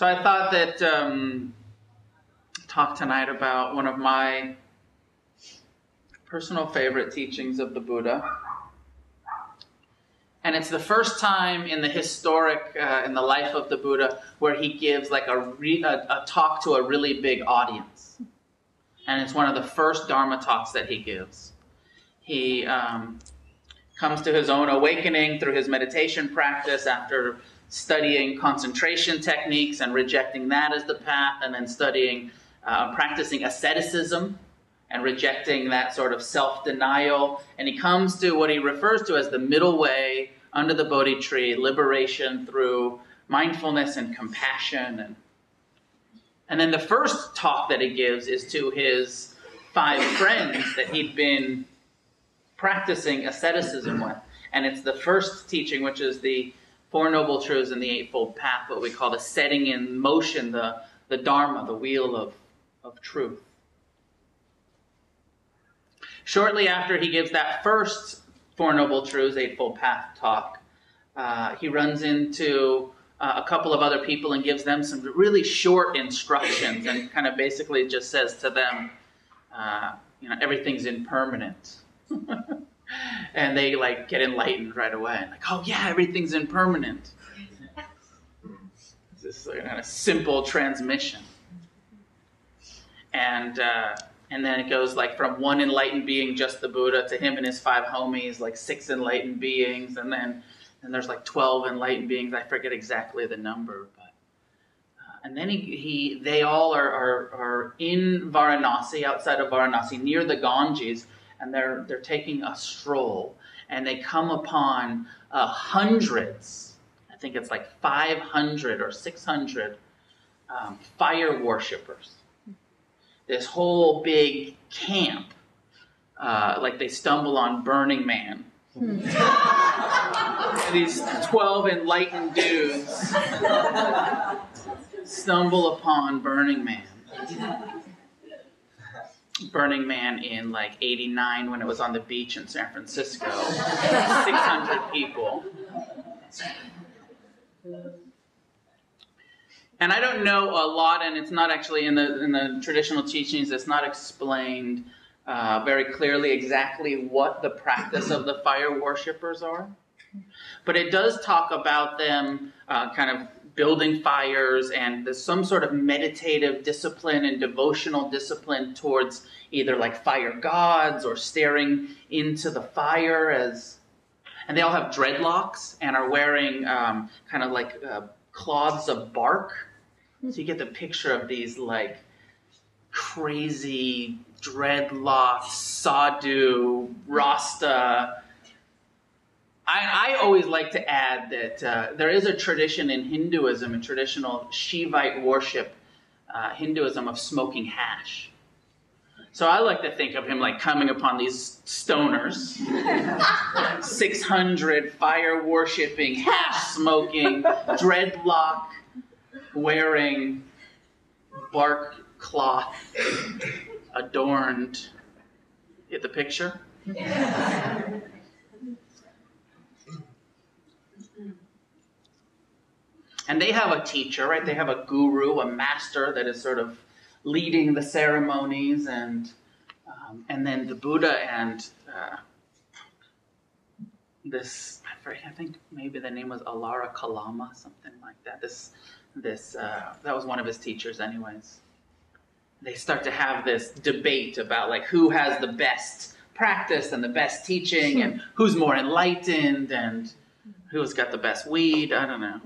So I thought that talk tonight about one of my personal favorite teachings of the Buddha. And it's the first time in the historic, in the life of the Buddha, where he gives like a talk to a really big audience. And it's one of the first Dharma talks that he gives. He comes to his own awakening through his meditation practice after studying concentration techniques and rejecting that as the path, and then studying, practicing asceticism and rejecting that sort of self-denial. And he comes to what he refers to as the middle way under the Bodhi tree, liberation through mindfulness and compassion. And then the first talk that he gives is to his 5 friends that he'd been practicing asceticism with. And it's the first teaching, which is the Four Noble Truths and the Eightfold Path, what we call the setting in motion, the Dharma, the wheel of truth. Shortly after he gives that first Four Noble Truths, Eightfold Path talk, he runs into a couple of other people and gives them some really short instructions, and kind of basically just says to them, everything's impermanent. And they like get enlightened right away. And like, oh yeah, everything's impermanent. It's just like a simple transmission. And then it goes like from one enlightened being, just the Buddha, to him and his 5 homies, like 6 enlightened beings, and then there's like 12 enlightened beings. I forget exactly the number, but and then they all are in Varanasi, outside of Varanasi, near the Ganges. And they're taking a stroll, and they come upon hundreds, I think it's like 500 or 600 fire worshippers. This whole big camp, like they stumble on Burning Man. These 12 enlightened dudes stumble upon Burning Man. Burning Man in like 89 when it was on the beach in San Francisco. 600 people. And I don't know a lot, and it's not actually in the traditional teachings, it's not explained very clearly exactly what the practice of the fire worshippers are. But it does talk about them kind of building fires, and there's some sort of meditative discipline and devotional discipline towards either like fire gods or staring into the fire and they all have dreadlocks and are wearing kind of like cloths of bark. So you get the picture of these like crazy dreadlocks, sadhu, rasta. I always like to add that there is a tradition in Hinduism, a traditional Shivite worship, Hinduism, of smoking hash. So I like to think of him like coming upon these stoners, 600 fire-worshipping, hash-smoking, dreadlock-wearing, bark cloth adorned. Get the picture? And they have a teacher, right? They have a guru, a master that is sort of leading the ceremonies, and then the Buddha and this, I think maybe the name was Alara Kalama, something like that. That was one of his teachers, anyways. They start to have this debate about like who has the best practice and the best teaching, and who's more enlightened, and who's got the best weed. I don't know.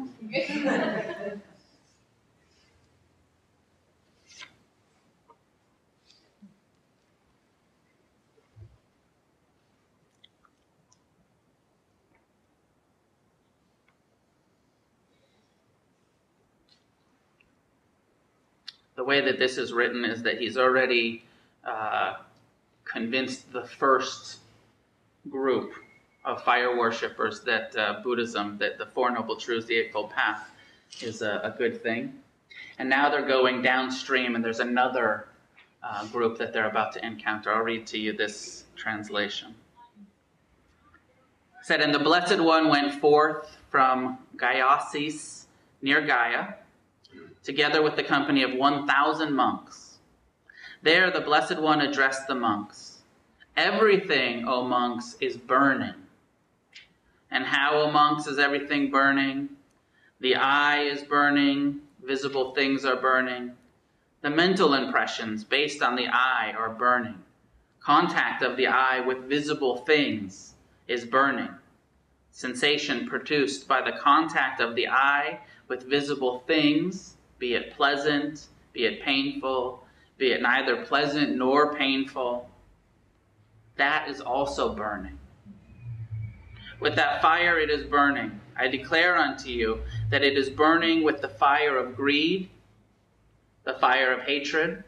The way that this is written is that he's already convinced the first group of fire worshippers that Buddhism, that the Four Noble Truths, the Eightfold Path, is a good thing. And now they're going downstream, and there's another group that they're about to encounter. I'll read to you this translation. It said, "And the Blessed One went forth from Gayasis, near Gaya, together with the company of 1,000 monks. There the Blessed One addressed the monks. Everything, O monks, is burning. And how, O monks, is everything burning? The eye is burning, visible things are burning. The mental impressions based on the eye are burning. Contact of the eye with visible things is burning. Sensation produced by the contact of the eye with visible things, be it pleasant, be it painful, be it neither pleasant nor painful, that is also burning. With that fire it is burning. I declare unto you that it is burning with the fire of greed, the fire of hatred,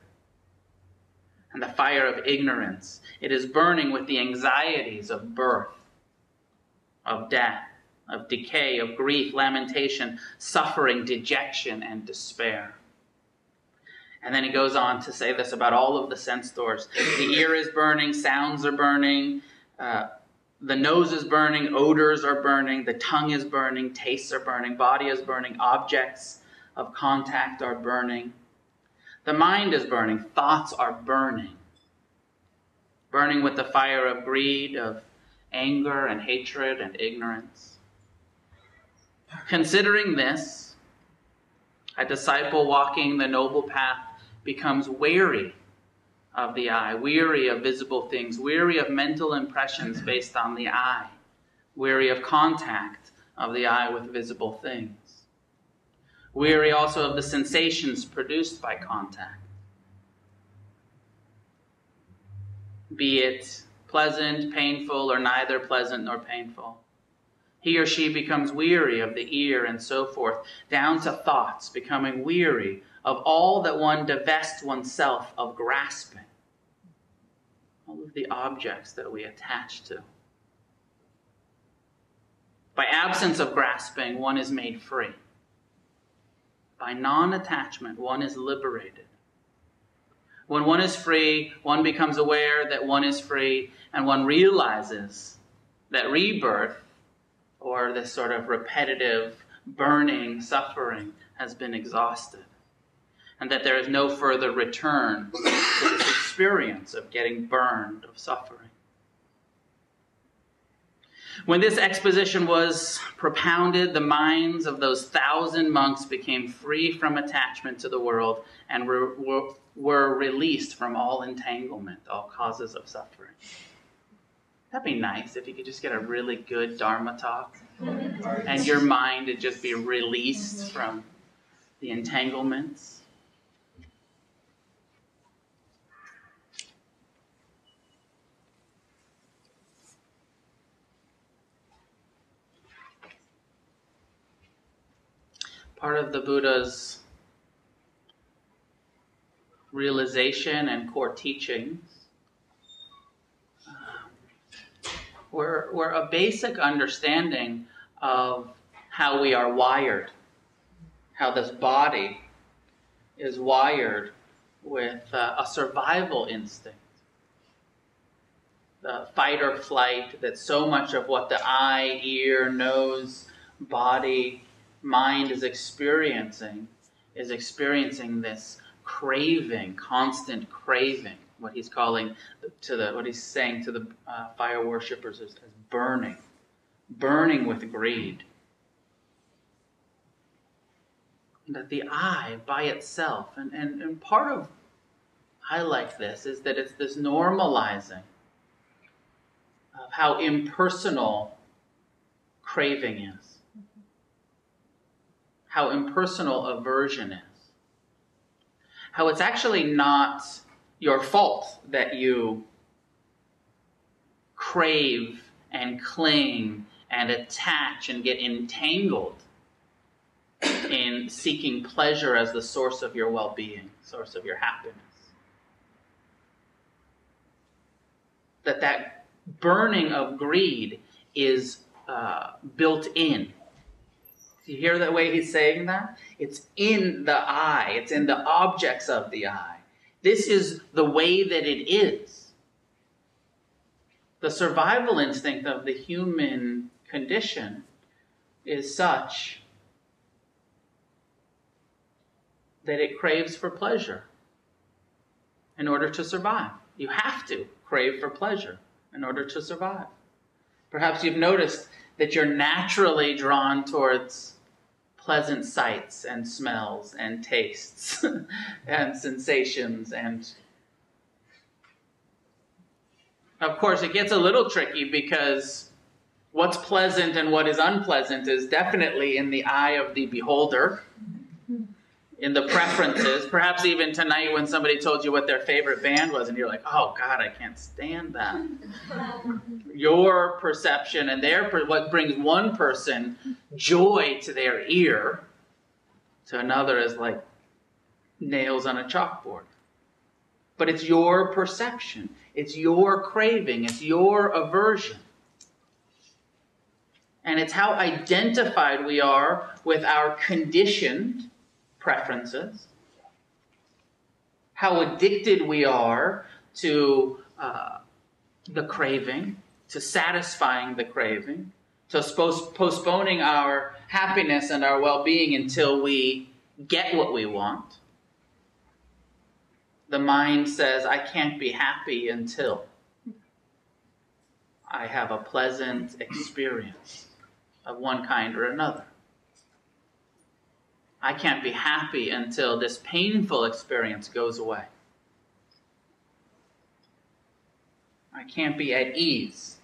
and the fire of ignorance. It is burning with the anxieties of birth, of death, of decay, of grief, lamentation, suffering, dejection, and despair. And then he goes on to say this about all of the sense doors. The ear is burning, sounds are burning, the nose is burning, odors are burning, the tongue is burning, tastes are burning, body is burning, objects of contact are burning. The mind is burning, thoughts are burning. Burning with the fire of greed, of anger and hatred and ignorance. Considering this, a disciple walking the noble path becomes weary of the eye, weary of visible things, weary of mental impressions based on the eye, weary of contact of the eye with visible things, weary also of the sensations produced by contact, be it pleasant, painful, or neither pleasant nor painful. He or she becomes weary of the ear and so forth, down to thoughts, becoming weary of all that one divests oneself of grasping, all of the objects that we attach to. By absence of grasping, one is made free. By non-attachment, one is liberated. When one is free, one becomes aware that one is free, and one realizes that rebirth, or this sort of repetitive, burning suffering, has been exhausted, and that there is no further return to this experience of getting burned, of suffering. When this exposition was propounded, the minds of those 1,000 monks became free from attachment to the world and were released from all entanglement, all causes of suffering. That'd be nice if you could just get a really good Dharma talk and your mind would just be released from the entanglements. Part of the Buddha's realization and core teachings were a basic understanding of how we are wired, how this body is wired with a survival instinct, the fight or flight, that so much of what the eye, ear, nose, body, mind is experiencing this craving, constant craving. What he's calling what he's saying to the fire worshippers is burning with greed. And that the eye by itself, and part of I like this is that it's this normalizing of how impersonal craving is, how impersonal aversion is, how it's actually not your fault that you crave and cling and attach and get entangled in seeking pleasure as the source of your well-being, source of your happiness. That burning of greed is built in. Do you hear the way he's saying that? It's in the eye. It's in the objects of the eye. This is the way that it is. The survival instinct of the human condition is such that it craves for pleasure in order to survive. You have to crave for pleasure in order to survive. Perhaps you've noticed that you're naturally drawn towards pleasant sights and smells and tastes and sensations. And of course, it gets a little tricky because what's pleasant and what is unpleasant is definitely in the eye of the beholder, in the preferences. Perhaps even tonight when somebody told you what their favorite band was and you're like, oh God, I can't stand that. Your perception and what brings one person joy to their ear, to another is like nails on a chalkboard. But it's your perception. It's your craving. It's your aversion. And it's how identified we are with our conditioned preferences, how addicted we are to the craving, to satisfying the craving, to postponing our happiness and our well-being until we get what we want. The mind says, I can't be happy until I have a pleasant experience of one kind or another. I can't be happy until this painful experience goes away. I can't be at ease.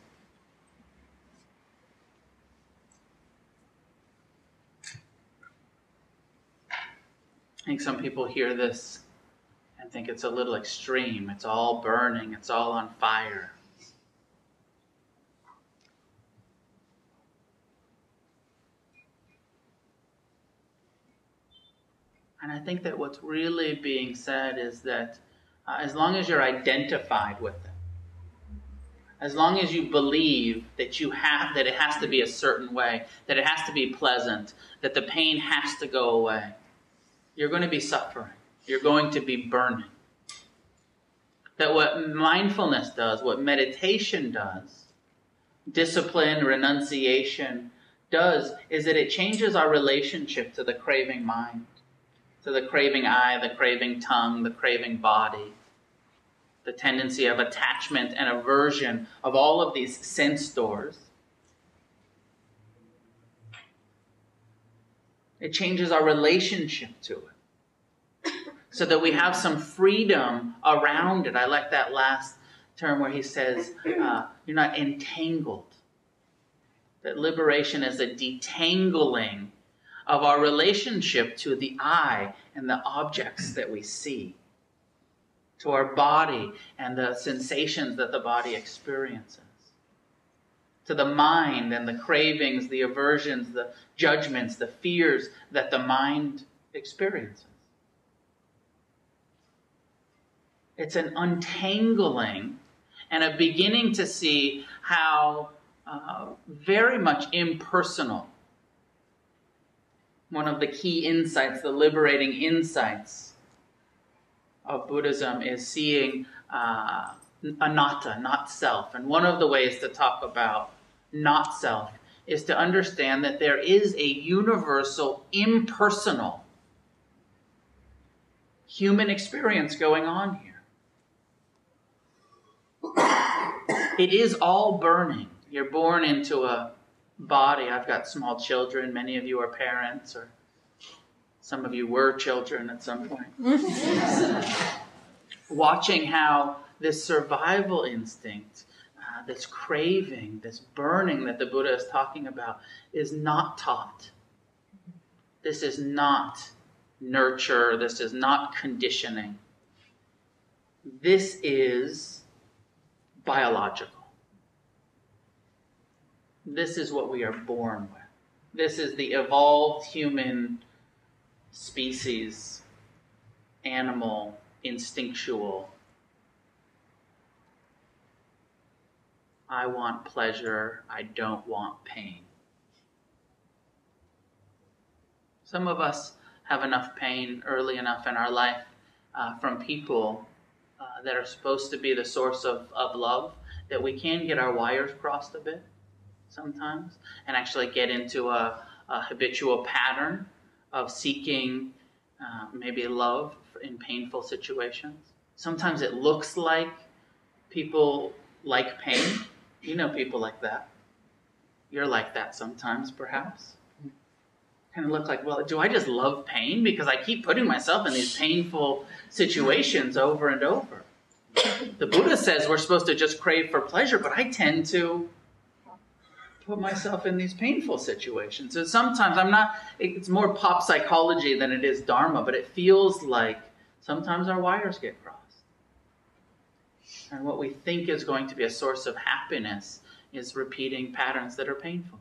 I think some people hear this and think it's a little extreme. It's all burning. It's all on fire. And I think that what's really being said is that as long as you're identified with it, as long as you believe that that it has to be a certain way, that it has to be pleasant, that the pain has to go away, you're going to be suffering. You're going to be burning. That what mindfulness does, what meditation does, discipline, renunciation does, is that it changes our relationship to the craving mind, to the craving eye, the craving tongue, the craving body, the tendency of attachment and aversion of all of these sense doors. It changes our relationship to it so that we have some freedom around it. I like that last term where he says, you're not entangled. That liberation is a detangling of our relationship to the eye and the objects that we see, to our body and the sensations that the body experiences, to the mind and the cravings, the aversions, the judgments, the fears that the mind experiences. It's an untangling and a beginning to see how very much impersonal one of the key insights, the liberating insights of Buddhism is seeing anatta, not self. And one of the ways to talk about not self is to understand that there is a universal, impersonal human experience going on here. It is all burning. You're born into a body. I've got small children. Many of you are parents, or some of you were children at some point. Watching how this survival instinct, this craving, this burning that the Buddha is talking about is not taught. This is not nurture. This is not conditioning. This is biological. This is what we are born with. This is the evolved human species, animal, instinctual. I want pleasure. I don't want pain. Some of us have enough pain early enough in our life from people that are supposed to be the source of love that we can get our wires crossed a bit sometimes and actually get into a habitual pattern of seeking maybe love in painful situations. Sometimes it looks like people like pain. You know people like that. You're like that sometimes, perhaps. Kind of look like, well, do I just love pain? Because I keep putting myself in these painful situations over and over. The Buddha says we're supposed to just crave for pleasure, but I tend to put myself in these painful situations. So sometimes it's more pop psychology than it is Dharma, but it feels like sometimes our wires get crossed. And what we think is going to be a source of happiness is repeating patterns that are painful.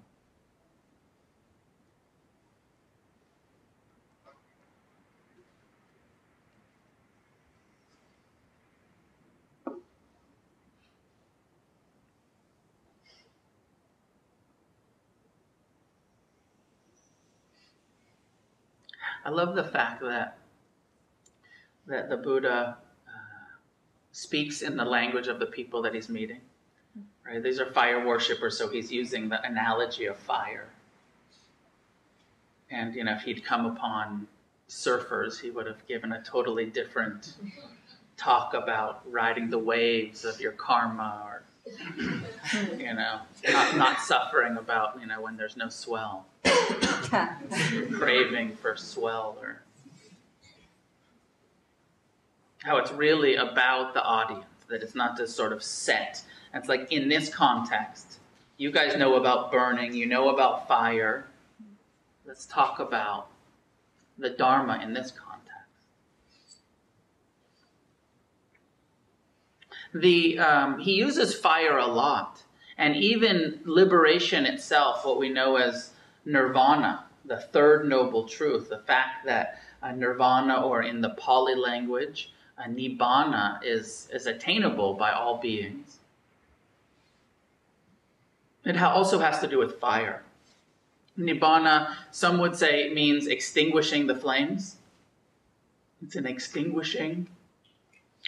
I love the fact that the Buddha speaks in the language of the people that he's meeting. Right? These are fire worshippers, so he's using the analogy of fire. And if he'd come upon surfers, he would have given a totally different talk about riding the waves of your karma, or not suffering about when there's no swell, craving for swell, or how it's really about the audience, that it's not just sort of set. It's like, in this context, you guys know about burning, you know about fire. Let's talk about the Dharma in this context. He uses fire a lot, and even liberation itself, what we know as nirvana, the third noble truth, the fact that nirvana, or in the Pali language, nibbana, is attainable by all beings. It also has to do with fire. Nibbana, some would say, means extinguishing the flames. It's an extinguishing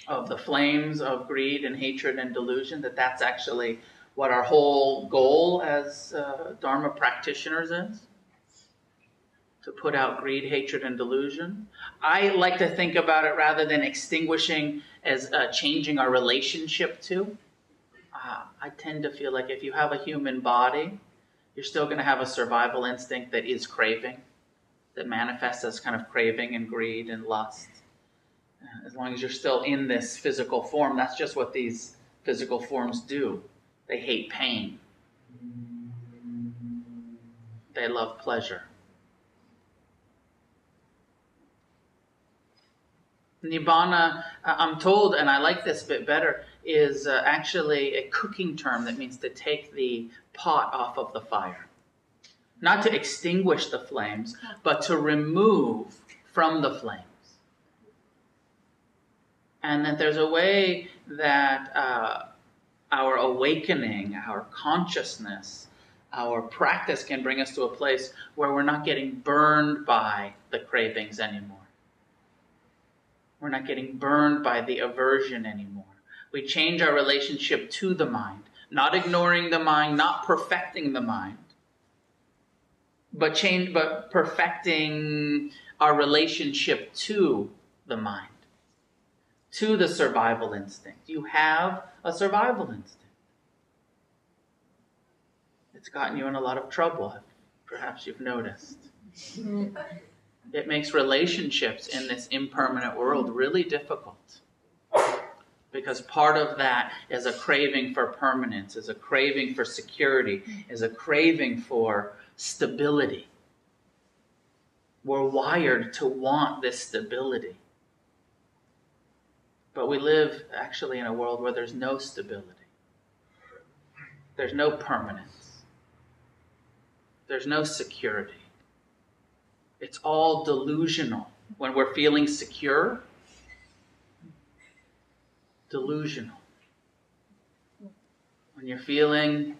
of the flames of greed and hatred and delusion, that's actually what our whole goal as Dharma practitioners is. To put out greed, hatred, and delusion. I like to think about it, rather than extinguishing, as changing our relationship to. I tend to feel like if you have a human body, you're still going to have a survival instinct that is craving, that manifests as kind of craving and greed and lust. As long as you're still in this physical form, that's just what these physical forms do. They hate pain. They love pleasure. Nibbana, I'm told, and I like this bit better, is actually a cooking term that means to take the pot off of the fire. Not to extinguish the flames, but to remove from the flames. And that there's a way that our awakening, our consciousness, our practice can bring us to a place where we're not getting burned by the cravings anymore. We're not getting burned by the aversion anymore. We change our relationship to the mind, not ignoring the mind, not perfecting the mind, but perfecting our relationship to the mind, to the survival instinct. You have a survival instinct. It's gotten you in a lot of trouble, perhaps you've noticed. It makes relationships in this impermanent world really difficult. Because part of that is a craving for permanence, is a craving for security, is a craving for stability. We're wired to want this stability. But we live actually in a world where there's no stability. There's no permanence. There's no security. It's all delusional. When we're feeling secure, delusional. When you're feeling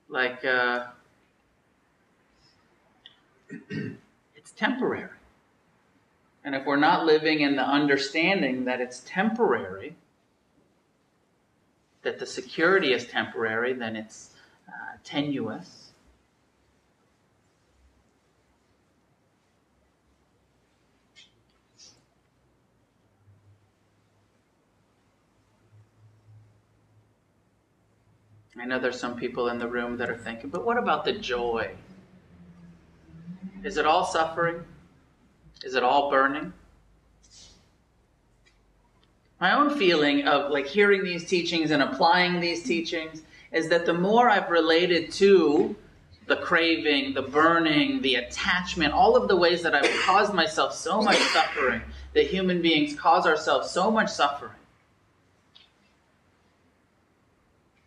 like it's temporary. And if we're not living in the understanding that it's temporary, that the security is temporary, then it's tenuous. I know there's some people in the room that are thinking, but what about the joy? Is it all suffering? Is it all burning? My own feeling of like hearing these teachings and applying these teachings is that the more I've related to the craving, the burning, the attachment, all of the ways that I've caused myself so much suffering, that human beings cause ourselves so much suffering,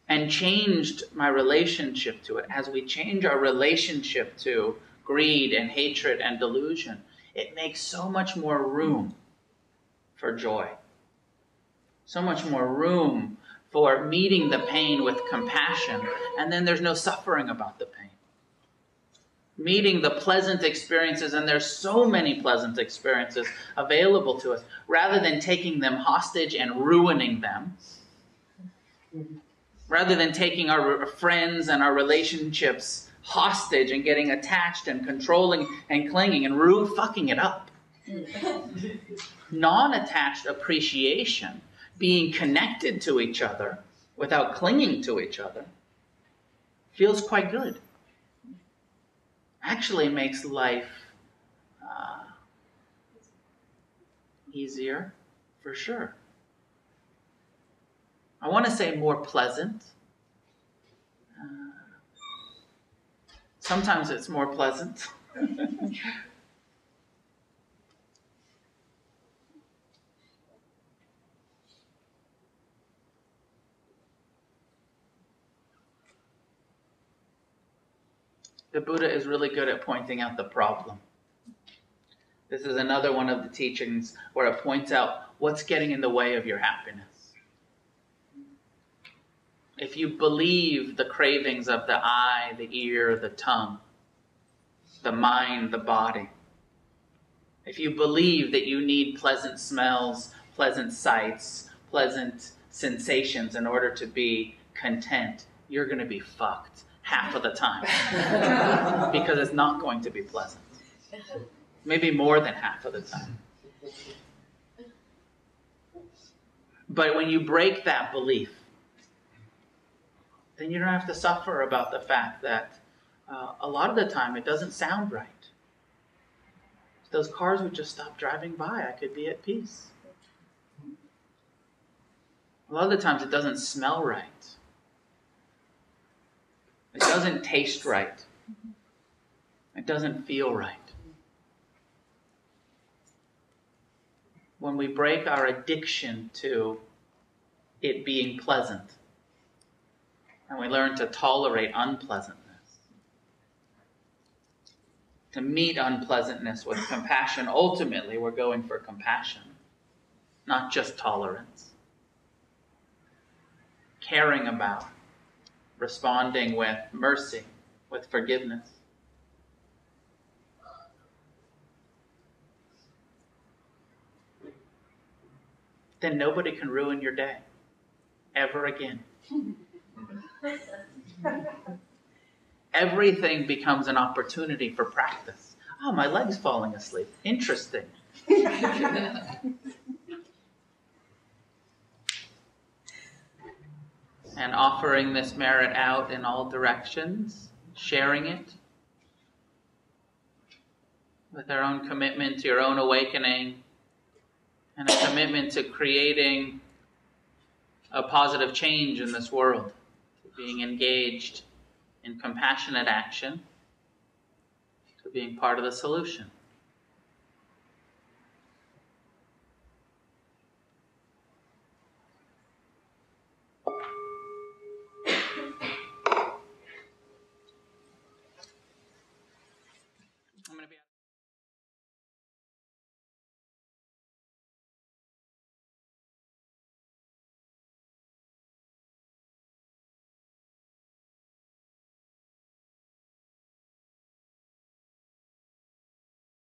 and changed my relationship to it. As we change our relationship to greed and hatred and delusion, it makes so much more room for joy. So much more room for meeting the pain with compassion, and then there's no suffering about the pain. Meeting the pleasant experiences, and there's so many pleasant experiences available to us, rather than taking them hostage and ruining them. Rather than taking our friends and our relationships hostage and getting attached and controlling and clinging and fucking it up. Non-attached appreciation, being connected to each other without clinging to each other, feels quite good. Actually makes life easier, for sure. I want to say more pleasant. Sometimes it's more pleasant. The Buddha is really good at pointing out the problem. This is another one of the teachings where it points out what's getting in the way of your happiness. If you believe the cravings of the eye, the ear, the tongue, the mind, the body, if you believe that you need pleasant smells, pleasant sights, pleasant sensations in order to be content, you're going to be fucked half of the time. Because it's not going to be pleasant. Maybe more than half of the time. But when you break that belief, then you don't have to suffer about the fact that a lot of the time it doesn't sound right. If those cars would just stop driving by, I could be at peace. A lot of the times it doesn't smell right. It doesn't taste right. It doesn't feel right. When we break our addiction to it being pleasant, and we learn to tolerate unpleasantness, to meet unpleasantness with compassion, ultimately we're going for compassion, not just tolerance. Caring about, responding with mercy, with forgiveness. Then nobody can ruin your day ever again. Everything becomes an opportunity for practice. Oh, my leg's falling asleep. Interesting. And offering this merit out in all directions, sharing it with our own commitment to your own awakening, and a commitment to creating a positive change in this world, to being engaged in compassionate action, to being part of the solution.